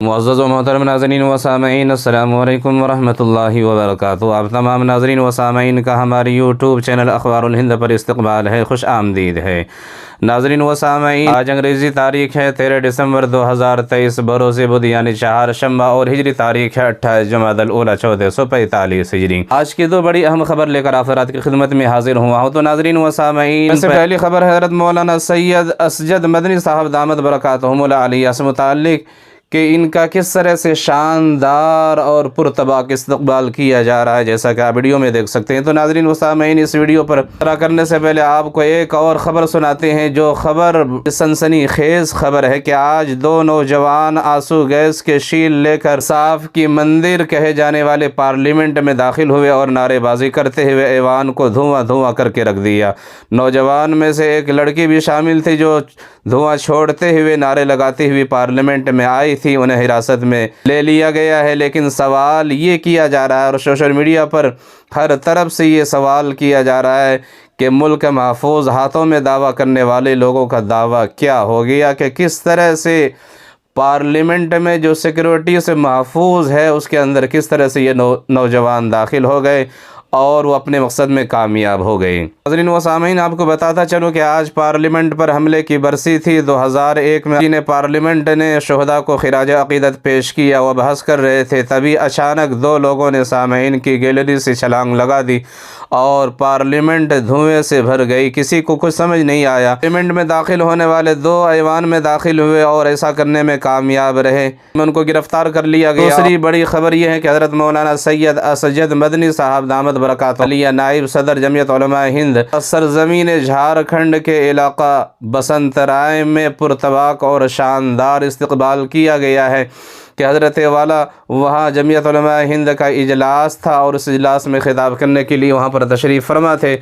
معزز و محترم ناظرین و سامعین، السلام علیکم ورحمۃ اللہ وبرکاتہ۔ آپ تمام ناظرین و سامعین کا ہماری یوٹیوب چینل اخبار الہند پر استقبال ہے، خوش آمدید ہے۔ ناظرین و سامعین، آج انگریزی تاریخ ہے 13 دسمبر 2023 بروز بدھ یعنی چہارشنبہ، اور ہجری تاریخ ہے 28 جمادی الاولیٰ 1445 ہجری۔ آج کی دو بڑی اہم خبر لے کر آپ حضرات کی خدمت میں حاضر ہوا ہوں۔ تو ناظرین و سامعین، سے پہلی خبر ہے حضرت مولانا سید اسجد مدنی صاحب دامت برکاتہم العالیہ سے متعلق کہ ان کا کس طرح سے شاندار اور پرتباک استقبال کیا جا رہا ہے، جیسا کہ آپ ویڈیو میں دیکھ سکتے ہیں۔ تو ناظرین و سامعین، اس ویڈیو پر طرح کرنے سے پہلے آپ کو ایک اور خبر سناتے ہیں، جو خبر سنسنی خیز خبر ہے کہ آج دو نوجوان آنسو گیس کے شیل لے کر صاف کی مندر کہے جانے والے پارلیمنٹ میں داخل ہوئے اور نعرے بازی کرتے ہوئے ایوان کو دھواں دھواں کر کے رکھ دیا۔ نوجوان میں سے ایک لڑکی بھی شامل تھی جو دھواں چھوڑتے ہوئے نعرے لگاتی ہوئی پارلیمنٹ میں آئی تھی۔ انہیں حراست میں لے لیا گیا ہے، لیکن سوال یہ کیا جا رہا ہے اور سوشل میڈیا پر ہر طرف سے یہ سوال کیا جا رہا ہے کہ ملک محفوظ ہاتھوں میں دعویٰ کرنے والے لوگوں کا دعویٰ کیا ہو گیا، کہ کس طرح سے پارلیمنٹ میں جو سیکورٹی سے محفوظ ہے اس کے اندر کس طرح سے یہ نوجوان داخل ہو گئے اور وہ اپنے مقصد میں کامیاب ہو گئے۔ ناظرین و سامعین، آپ کو بتاتا چلوں کہ آج پارلیمنٹ پر حملے کی برسی تھی۔ 2001 میں پارلیمنٹ نے شہداء کو خراج عقیدت پیش کیا، وہ بحث کر رہے تھے، تبھی اچانک دو لوگوں نے سامعین کی گیلری سے چھلانگ لگا دی اور پارلیمنٹ دھوئیں سے بھر گئی۔ کسی کو کچھ سمجھ نہیں آیا۔ پارلیمنٹ میں داخل ہونے والے دو ایوان میں داخل ہوئے اور ایسا کرنے میں کامیاب رہے، ان کو گرفتار کر لیا گیا۔ دوسری بڑی خبر یہ ہے کہ حضرت مولانا سید اسجد مدنی صاحب دامت برکاتہ علیہ، نائب صدر جمعیت علماء ہند، سرزمین جھارکھنڈ کے علاقہ بسنت رائے میں پرتباک اور شاندار استقبال کیا گیا ہے کہ حضرت والا وہاں جمعیت علماء ہند کا اجلاس تھا اور اس اجلاس میں خطاب کرنے کے لیے وہاں پر تشریف فرما تھے۔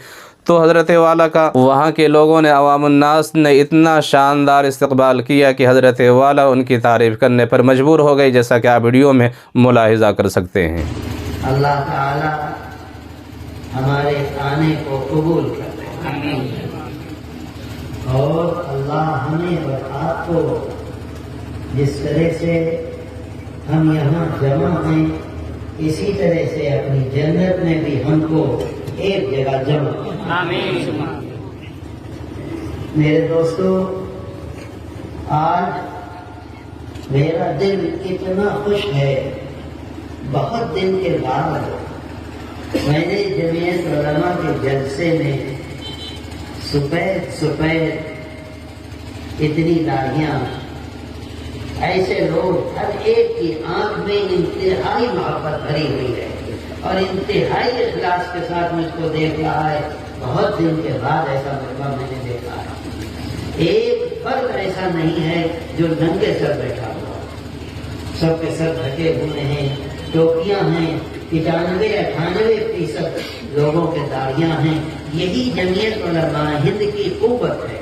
تو حضرت والا کا وہاں کے لوگوں نے، عوام الناس نے اتنا شاندار استقبال کیا کہ حضرت والا ان کی تعریف کرنے پر مجبور ہو گئی، جیسا کہ آپ ویڈیو میں ملاحظہ کر سکتے ہیں۔ اللہ تعالی ہمارے آنے کو قبول کرے اور اللہ ہمیں اور آپ کو جس طرح سے ہم یہاں جمع ہیں اسی طرح سے اپنی جنت میں بھی ہم کو ایک جگہ جمع کرے۔ میرے دوستو، آج میرا دل اتنا خوش ہے، بہت دن کے بعد میں نے جمعیت علماء کے جلسے میں سفید سفید اتنی داڑھیاں، ایسے لوگ، ہر ایک کی آنکھ میں انتہائی محبت بھری ہوئی ہے اور انتہائی اخلاص کے ساتھ مجھ کو دیکھ رہا ہے۔ بہت دن کے بعد ایسا موقع میں نے دیکھا ہے۔ ایک فرد ایسا نہیں ہے جو ننگے سر بیٹھا ہوا، سب کے سر ڈھکے ہوئے ہیں، ٹوپیاں ہیں، 95-98% لوگوں کے داڑھیاں ہیں۔ یہی جمعیت علماء ہند کی قوت ہے۔